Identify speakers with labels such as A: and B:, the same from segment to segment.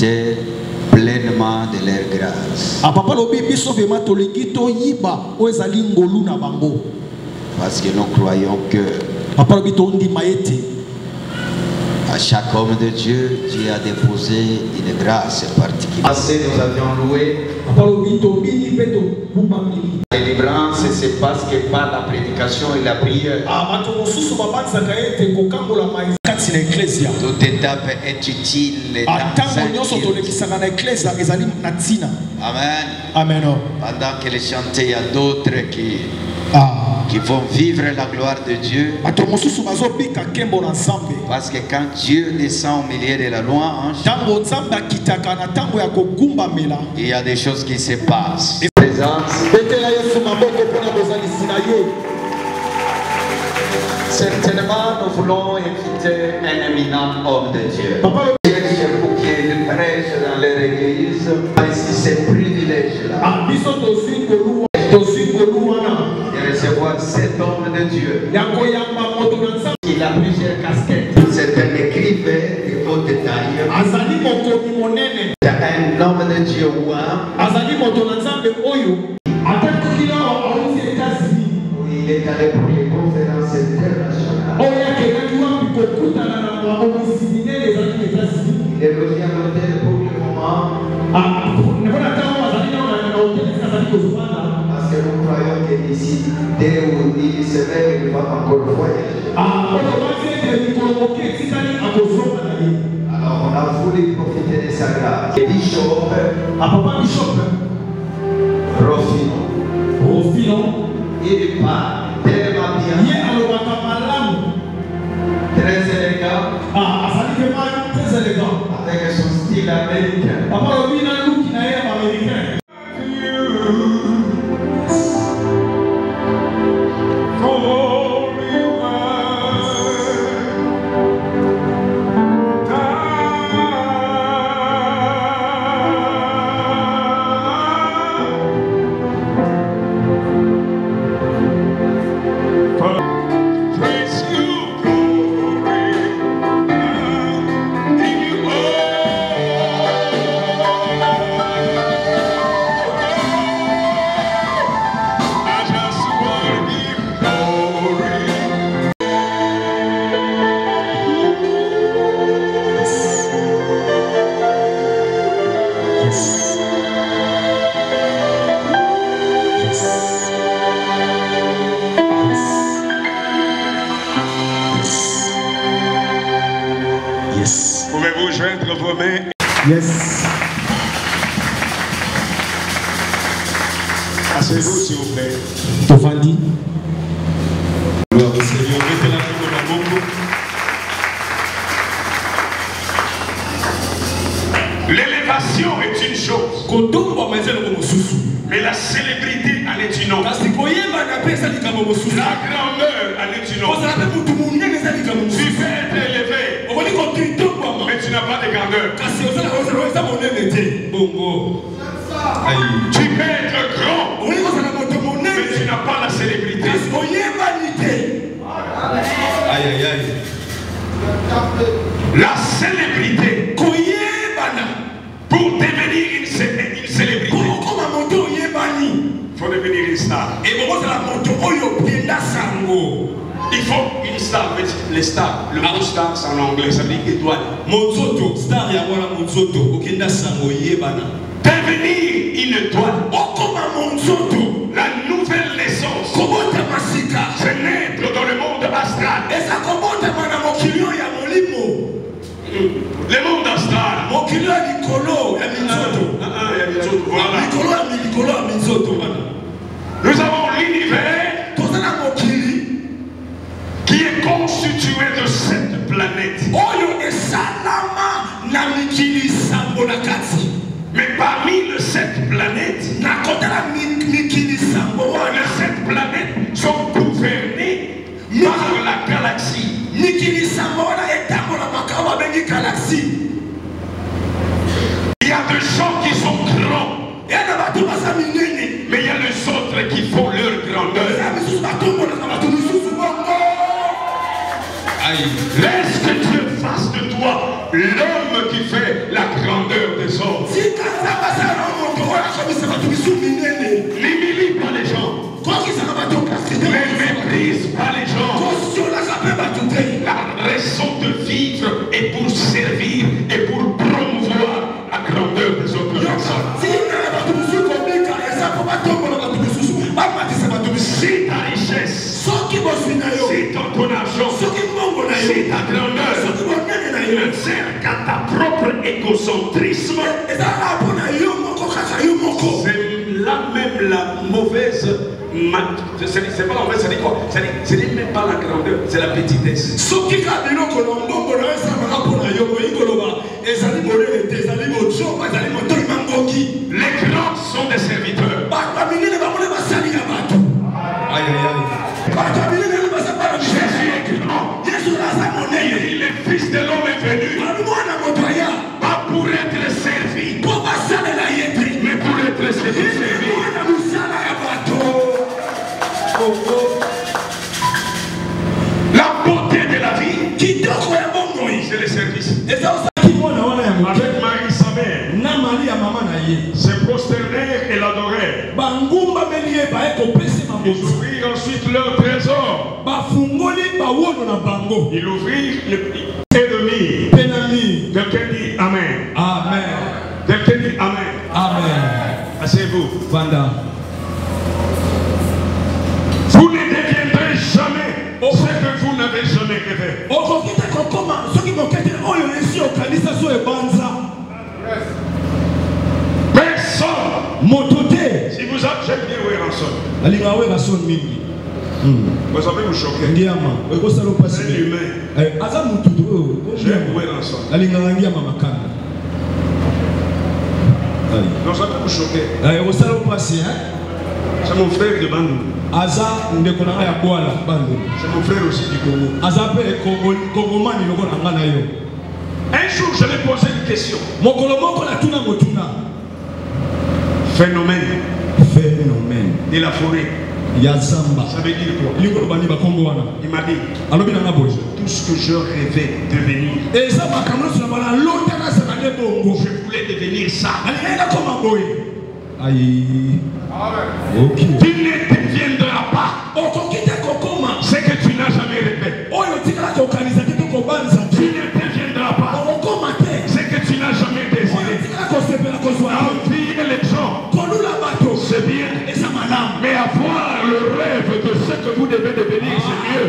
A: profiter pleinement de leur grâce. Parce que nous croyons que à chaque homme de Dieu, Dieu a déposé une grâce particulière. Nous avions loué. La délivrance, c'est parce que par la prédication et la prière, toute étape est utile. Amen.
B: Amen.
A: Pendant que les chanter, il y a d'autres qui vont vivre la gloire de Dieu. Parce que quand Dieu descend au milieu de la louange, il y a des choses qui se passent. Certainement, nous voulons inviter un éminent homme de Dieu. Pour qu'il prêche dans leur église, ici c'est privilège-là. De recevoir cet homme de Dieu. Il a plusieurs casquettes. C'est un écrivain de haute taille. C'est un homme de Dieu. Il est allé pour les conférences internationales. Il est logé à l'hôtel pour le moment. Parce que nous croyons que d'ici 2 ou 10 semaines, il va encore voyager. Alors on a voulu profiter de sa grâce. Et Bishop Rofino, il parle tellement bien, très élégant, avec son style américain.
C: Pouvez-vous joindre vos mains?
B: Yes.
C: Asseyez-vous s'il vous plaît.
B: Tovandi.
C: Gloire au Seigneur. Mettez la main dans la bouche. L'élévation est une chose. Mais la célébrité en est une autre. La grandeur en est une autre. Tu peux être élevé, mais tu n'as pas de grandeur. Tu peux être grand, mais tu n'as pas la célébrité. Aïe aïe aïe. La célébrité, pour devenir une célébrité, il faut devenir une star. Il faut une star, les stars, le mot star c'est en anglais, ça veut dire étoile. Devenir une étoile. La nouvelle naissance. C'est naître dans le monde astral. Le monde astral. Nous avons l'univers qui est constitué de 7 planètes. Mais parmi les 7 planètes, les 7 planètes sont gouvernées par la galaxie. Il y a des gens qui sont grands, mais il y a les autres qui font leur grandeur. Laisse que Dieu fasse de toi l'homme qui fait la grandeur de N'humilie pas les gens. Ne méprise pas les gens. La raison de vivre est pour servir et pour promouvoir la grandeur des autres personnes. Si ta richesse, si ton argent, si ta grandeur ne sert qu'à ta propre égocentrisme, c'est là même la mauvaise. C'est pas la mauvaise, c'est quoi? C'est même pas la grandeur, c'est la petitesse. Les grands sont des serviteurs. Aïe aïe aïe. Jésus est grand. Il est fils de l'homme est venu. Pas pour être servi, mais pour être servi. La beauté de la vie, c'est le service. Avec Marie-Isabelle, se prosterner et l'adorer. Ils ouvrirent ensuite leur trésor. Ils ouvrirent l'ennemi. Quelqu'un dit Amen.
B: Amen.
C: Quelqu'un dit Amen.
B: Amen.
C: Asseyez-vous.
B: Vanda.
C: Vous ne deviendrez jamais ce que vous n'avez jamais rêvé. Personne. Si vous avez, j'aime bien Wéranson. Vous savez vous choquer. C'est humain. J'aime Wéranson. Non, ça peut vous choquer. C'est mon frère de Bandou. C'est mon frère aussi du Congo. Un jour, je lui ai posé une question. Phénomène de la forêt. Ça veut dire quoi? Il m'a dit tout ce que je rêvais devenir. Je voulais devenir ça.
B: Okay.
C: Tu ne deviendras pas ce que tu n'as jamais rêvé. Tu ne deviendras pas ce que tu n'as jamais désiré. Envier les gens, c'est bien. Mais avoir le rêve de ce que vous devez devenir, c'est mieux.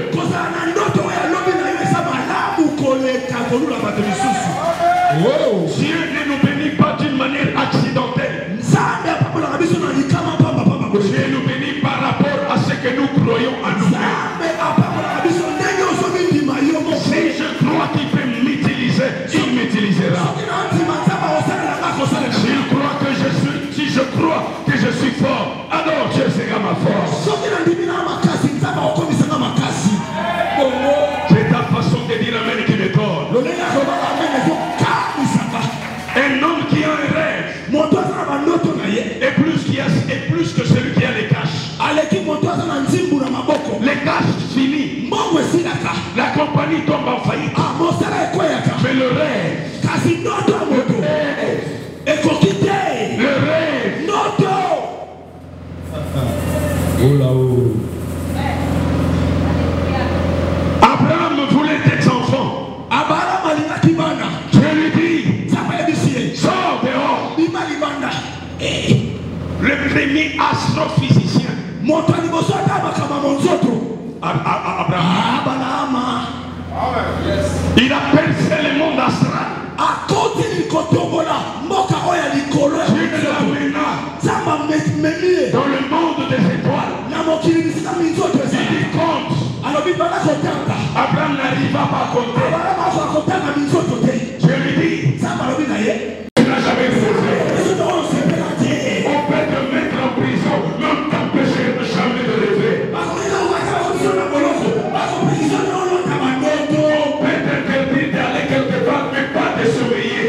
C: Dieu ne nous bénit pas d'une manière accidentelle. Dieu nous bénit par rapport à ce que nous croyons en nous-mêmes. Si je crois qu'il peut m'utiliser, il m'utilisera. Si je crois que je suis fort, alors Dieu sera ma force. C'est ta façon de dire amen qui m'étonne. Un homme qui a un rêve est plus que celui qui a les caches. Les caches finis. La compagnie tombe en faillite. Mais le rêve, le rêve, Abraham voulait des enfants. Je lui dis, sors dehors. Le premier astrophysicien, Abraham, il a percé le monde astral. Dieu l'amena dans le monde des étoiles. Il dit compte. Abraham n'arriva pas à compter. Je lui dis, tu n'as jamais fait. On peut te mettre en prison, même t'empêcher de jamais de rêver. On peut t'interdire d'aller quelque part, mais pas de surveiller.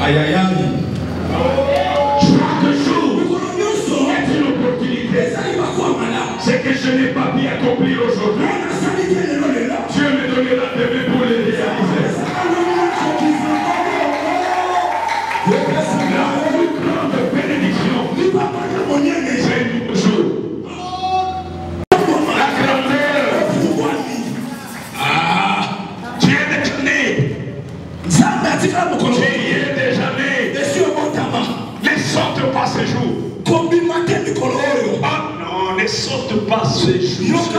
B: Aïe aïe aïe.
C: Chaque jour est une opportunité. Ce que je n'ai pas pu accomplir aujourd'hui, Dieu me donnera demain pour les réaliser. La plus grande bénédiction, c'est toujours la grandeur. Tu es déjà né. Tu es déjà né. Ne sorte pas ce jour. Ah non, ne sorte pas ce jour.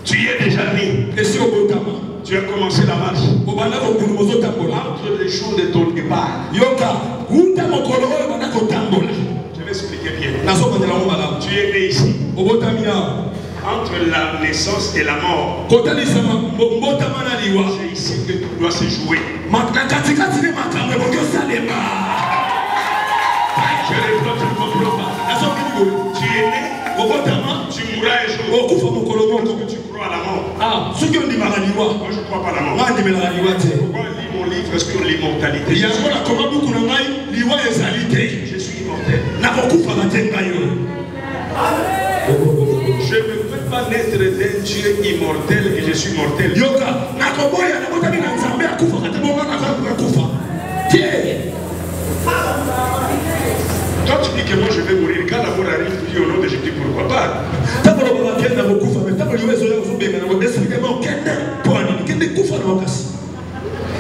C: Tu es déjà né. Tu as commencé la marche. Entre les jours de ton départ. Je vais expliquer bien. Tu es né ici. Entre la naissance et la mort, c'est ici que tout doit se jouer. Je reprends, tu ne comprends pas. Tu es né, tu mourras un jour. Est-ce que tu crois à la mort? Moi je ne crois pas à la mort. Pourquoi lis mon livre sur l'immortalité? Je suis immortel. Je ne peux pas naître d'un Dieu immortel et je suis mortel. Toi tu dis que moi je vais mourir. Quand la mort arrive, tu dis au nom de Jésus, pourquoi pas?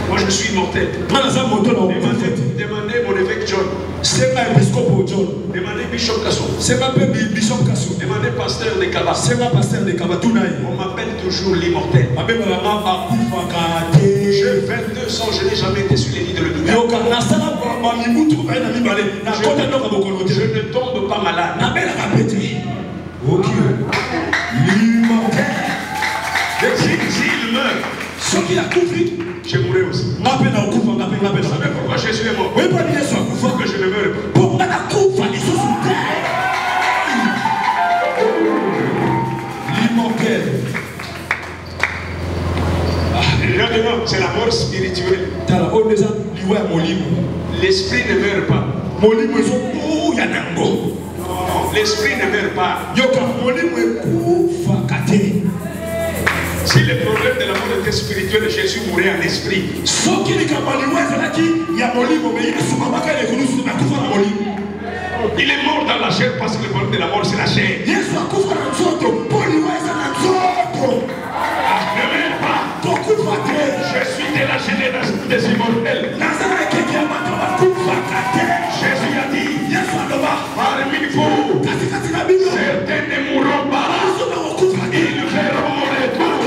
C: Moi je suis immortel. Demandez mon évêque John. Demandez Bishop Kasso. Demandez pasteur de Kaba. On m'appelle toujours l'immortel. J'ai 22 ans, je n'ai jamais été sur les lits de l'hôpital. Je ne tombe pas malade. S'il meurt, je mourrai aussi. Vous savez pourquoi Jésus est mort? Pour que je ne meure pas.
B: L'immortel.
C: Maintenant, c'est la mort spirituelle. L'esprit ne meurt pas. Non, l'esprit ne meurt pas. Si le problème de la mort était spirituel, Jésus mourait en esprit. Il est mort dans la chair parce que le problème de la mort c'est la chair. Ne meurs pas. Je suis de la génération des immortels. Jésus a dit, parmi vous, certains ne mourront pas. Ils verront mon retour.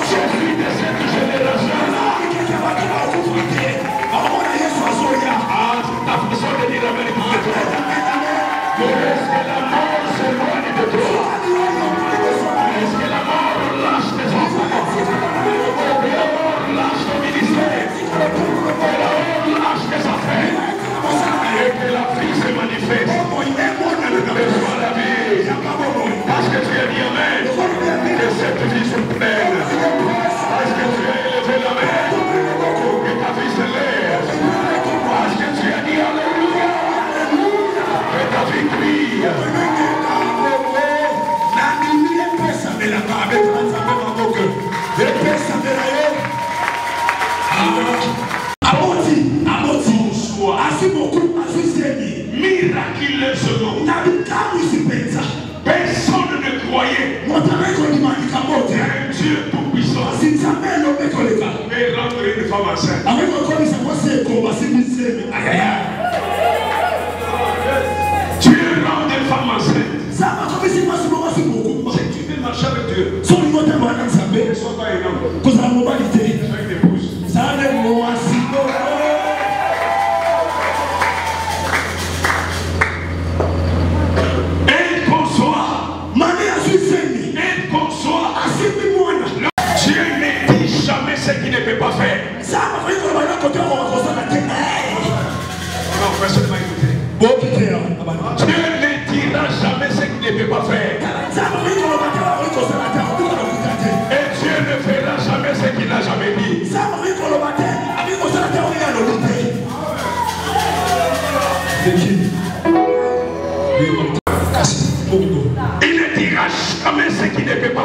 C: Je suis de cette génération. Ta façon de dire la vérité de toi. Est-ce que la mort s'éloigne de toi? Est-ce que la mort lâche tes enfants? Que la mort lâche ton ministère? Que la mort lâche tes affaires? Et que la vie se manifeste? Reçois la vie. Parce que tu as dit amen. Que cette vie se pleine. Parce que tu as élevé la main. Que ta vie se lève. Parce que tu as dit alléluia. Que ta vie crie. Miraculeusement, personne ne croyait un Dieu tout-puissant mais rendre une femme enceinte. Dieu rend une femme enceinte. Si tu veux marcher avec Dieu, ne sois pas un homme. Sois une épouse. Dieu ne dit jamais ce qu'il ne peut pas faire. Non, personne ne m'a écouté. Dieu ne dira jamais ce qu'il ne peut pas faire. Et Dieu ne fera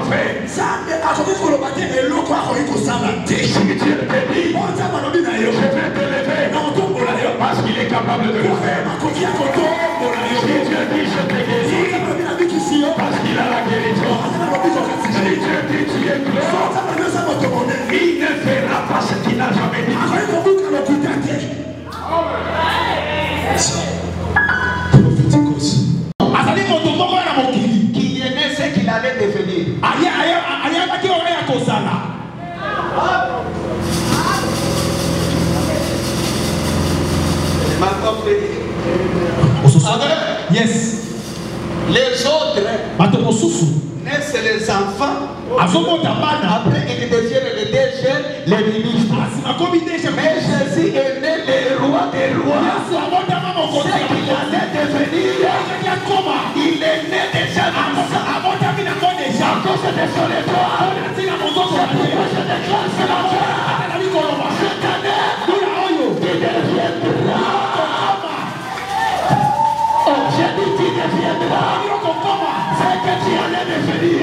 C: faire. Si Dieu te dit, je vais te lever parce qu'il est capable de le faire. Si Dieu dit, je te guéris parce qu'il a la guérison. Si Dieu dit, tu es gloire, il ne fera pas ce qu'il n'a jamais dit.
A: Qui aimait ce qu'il allait devenir.
D: Yes.
A: Les autres naissent les enfants. Après, ils deviennent les deux jeunes, les ministres. Mais Jésus est né le roi des rois. Ce qu'il allait devenir, il est né déjà dans ça. À cause de son étoile, je déclare ce matin, cette année, il deviendra. Oh, j'ai dit qu'il deviendra. C'est que tu allais devenir.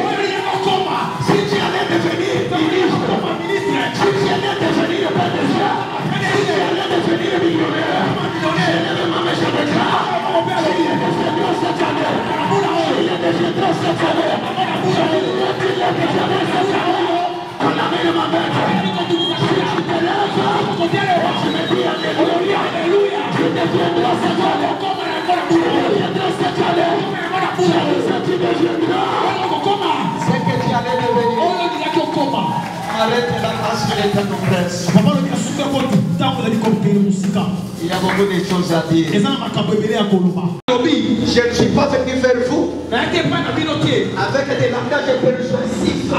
A: Si tu allais devenir ministre, si tu allais devenir PDG, si tu allais devenir millionnaire, je lève ma main, je déclare, il deviendra cette année. Il deviendra cette année. Je deviendra cette année. On amène ma main. Si tu te lèves, je me dis alléluia. Je deviendra cette année. Tu deviendras cette année. Tu deviendras. C'est que tu allais devenir. Arrête la parce qu'il est un presse. Il y a beaucoup de choses à dire. Je ne suis pas venu vers vous avec des langages persuasifs.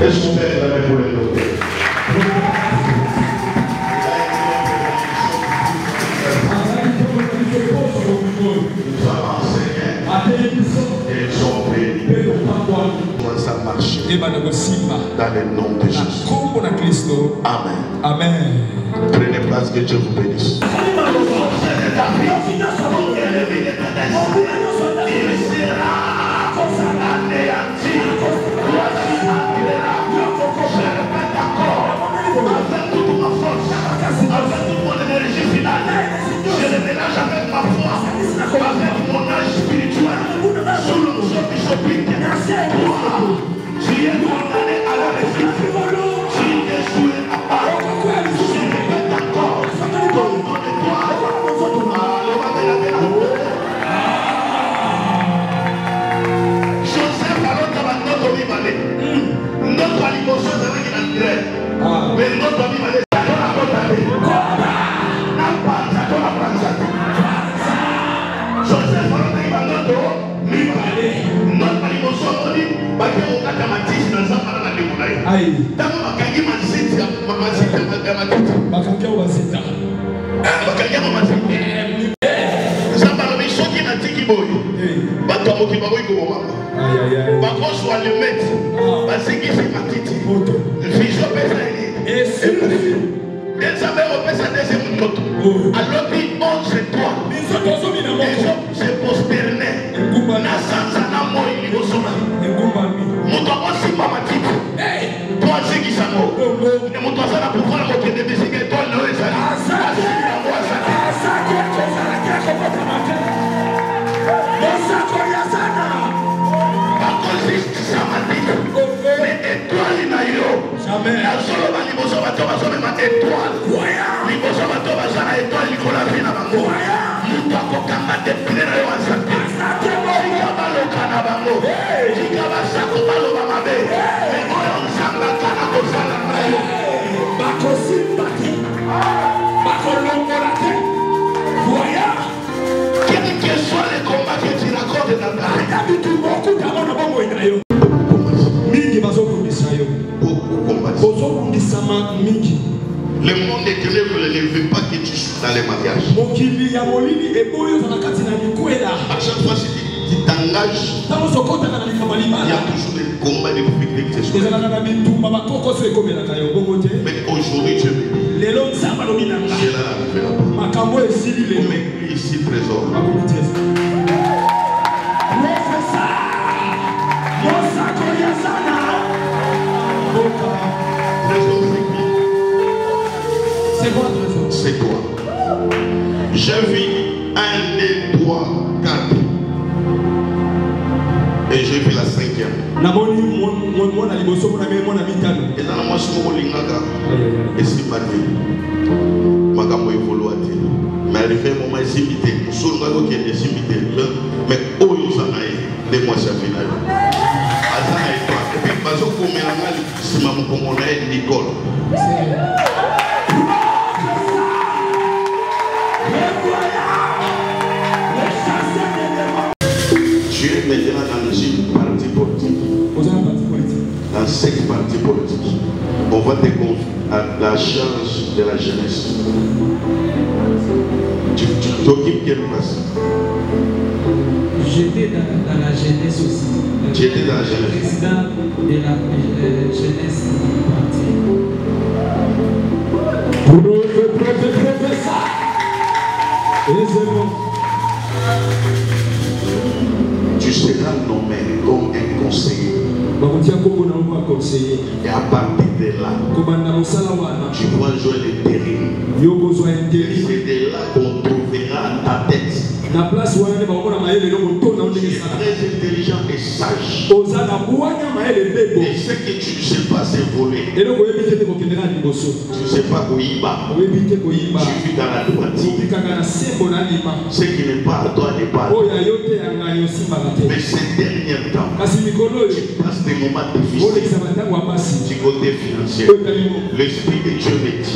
C: Est-ce qu'on fait la même pour les autres? Nous avons enseigné et ils sont bénis. Comment ça marche? Dans le nom de Jésus. Amen.
D: Amen.
C: Prenez place, que Dieu vous bénisse.
E: Avec toute mon énergie finale, je le mélange avec ma foi, avec mon âge spirituel, sous l'onction bishopique. Tu es condamné à la réussite. Tu es joué à part. Tu es d'accord. Joseph, alors que notre vie valait. Notre alimentation, c'est vrai qu'il a une grève. Mais notre vie valait. Alors puis 11 étoiles, se prosterner. Nasanzana moi il est
C: Le monde éternel ne veut pas que tu sois dans les mariages. À chaque fois, si tu t'engages, il y a toujours des combats de public que ce soit. Mais aujourd'hui, je me dis, c'est là la révélation. On m'écrit ici trésor. C'est toi. J'ai vu 1, 2, 3, 4. Et j'ai vu la 5e. Et dans la moitié et c'est pas dit. Mais arrivé un moment ici, mais où ils sont allés, des mois c'est final. Et puis, parce qu'on met la main, c'est ma monnaie, Nicole. Tu es maintenant dans une partie politique. Dans 5 partis politiques. On va te confier à la charge de la jeunesse. Tu t'occupes quelle place?
D: J'étais dans la jeunesse aussi.
C: Tu étais dans la jeunesse.
D: Président de la jeunesse du parti.
C: Tu seras nommé comme un conseiller. Et à partir de là, tu vas jouer le terrain. C'est de là qu'on trouvera ta tête. Tu es très intelligent et sage. Et ce que tu ne sais pas, c'est voler. Tu ne sais pas où il va. Tu vis dans la droiture. Ce qui n'est pas à toi n'est pas à toi. Mais ces derniers temps, tu passes des moments difficiles du côté financier. L'Esprit de Dieu me dit,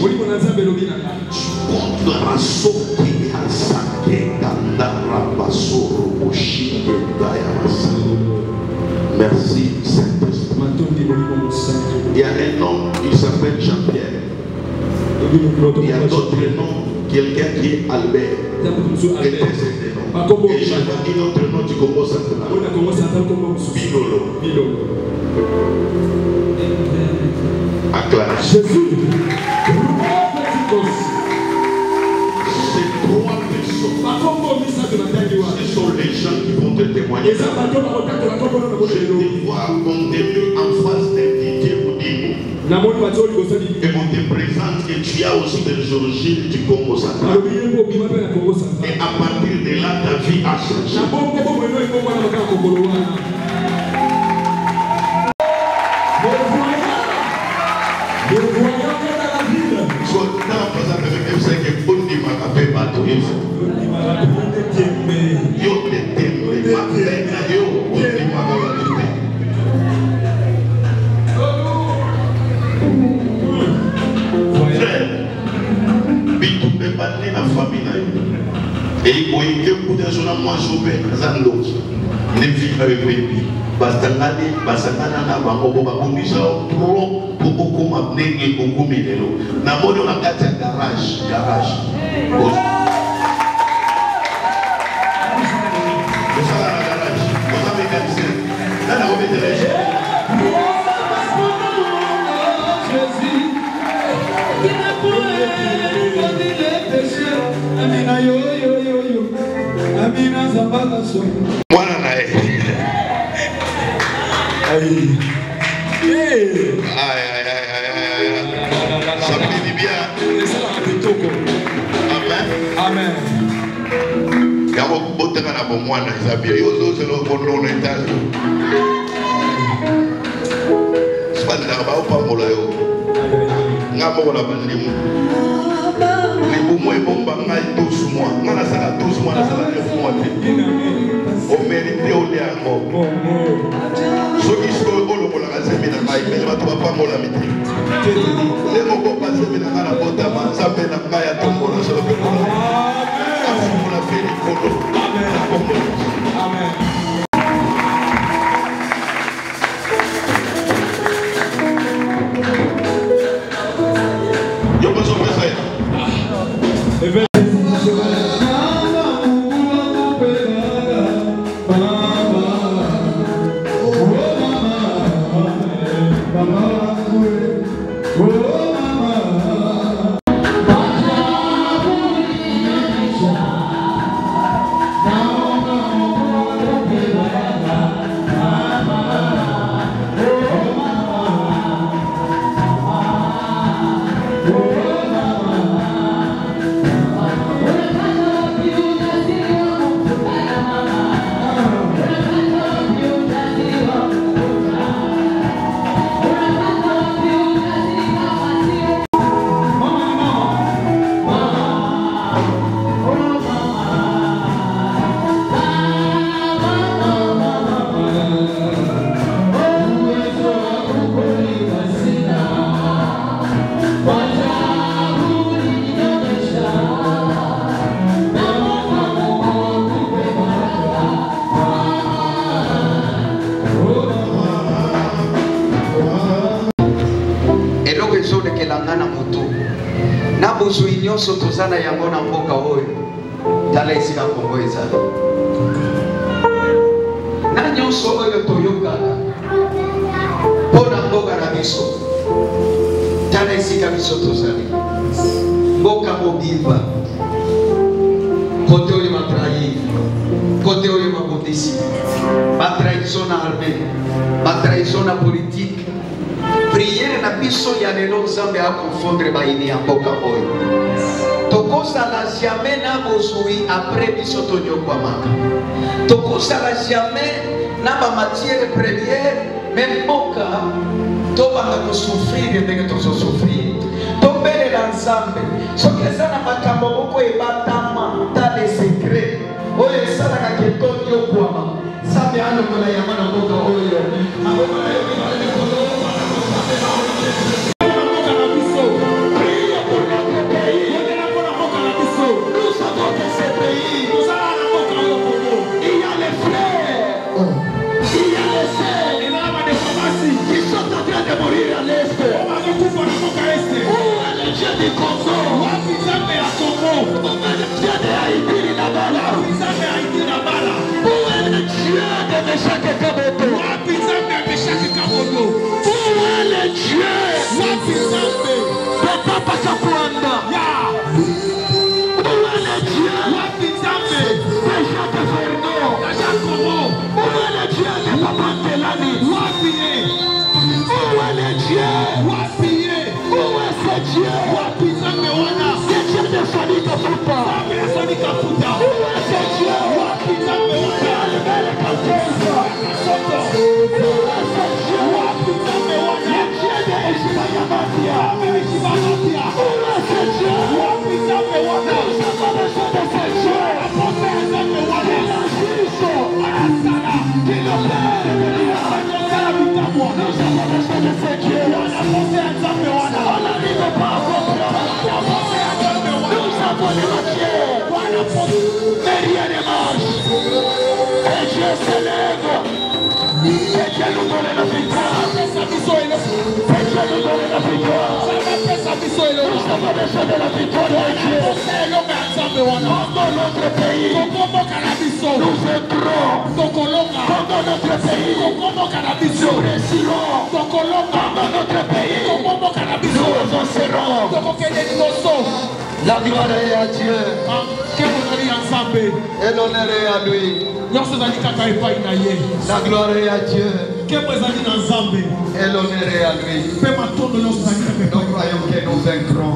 C: tu compteras sauter à Sake Kandarabasoro Oshike Dayamasa. Merci Saint-Esprit. Il y a un homme qui s'appelle Jean-Pierre. Il y a d'autres noms. Quelqu'un qui est Albert. Et j'ai pas dit notre nom du Congo central. Bilolo. Acclamation.
A: Jésus.
C: Ces 3 personnes, ce sont les gens qui vont te témoigner. Je te vois qu'on te met en face d'un Didier Boudimou. Et on te présente que tu as aussi des origines du Congo central. Et à partir de là, ta vie a changé. Et il faut que vous ayez un mois chauffé, ne vivez pas avec lui. Bastangani, Basangana, Bangobo, Babumisa, trop, beaucoup m'amener et beaucoup m'aider. N'a pas de la garage. Voilà là. Ça me dit bien. Amen. Il y a beaucoup de gens qui ont été
A: Amen.
C: nous sommes frères.
F: nyonso tozana yango na mboka oyo tala esika Kongo ezali na nyonso oyo toyokaka mpona mboka na biso tala esika biso tozali mboka mobimba kote oyo batrahir kote oyo babundisi batrahison na armée batrahison na politique. Prière na biso ya lelo Nzambe a confondre baini ya mboka oyo tokozala jamais na bozwi après biso tonyokwamaka tokozala jamais na bamatière première même mboka tobanga kosouffrir ndenge tozosouffrir tobelela Nzambe soki eza na makambo moko ebatama ta les secrets oyo esalaka ke tonyokwama Nzambe alongola yango na mboka oyo akokola la gloire est à Dieu. Et l'honneur est à lui. La gloire est à Dieu. Et l'honneur est à lui. Nous croyons que nous vaincrons.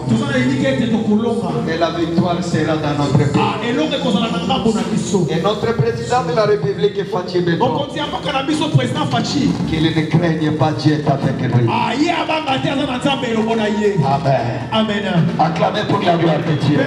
F: Et la victoire sera dans notre pays. Et notre président de la République est Fachi Beton. Qu'il ne craigne pas Dieu est avec lui. Amen. Amen. Acclamez pour la gloire de Dieu.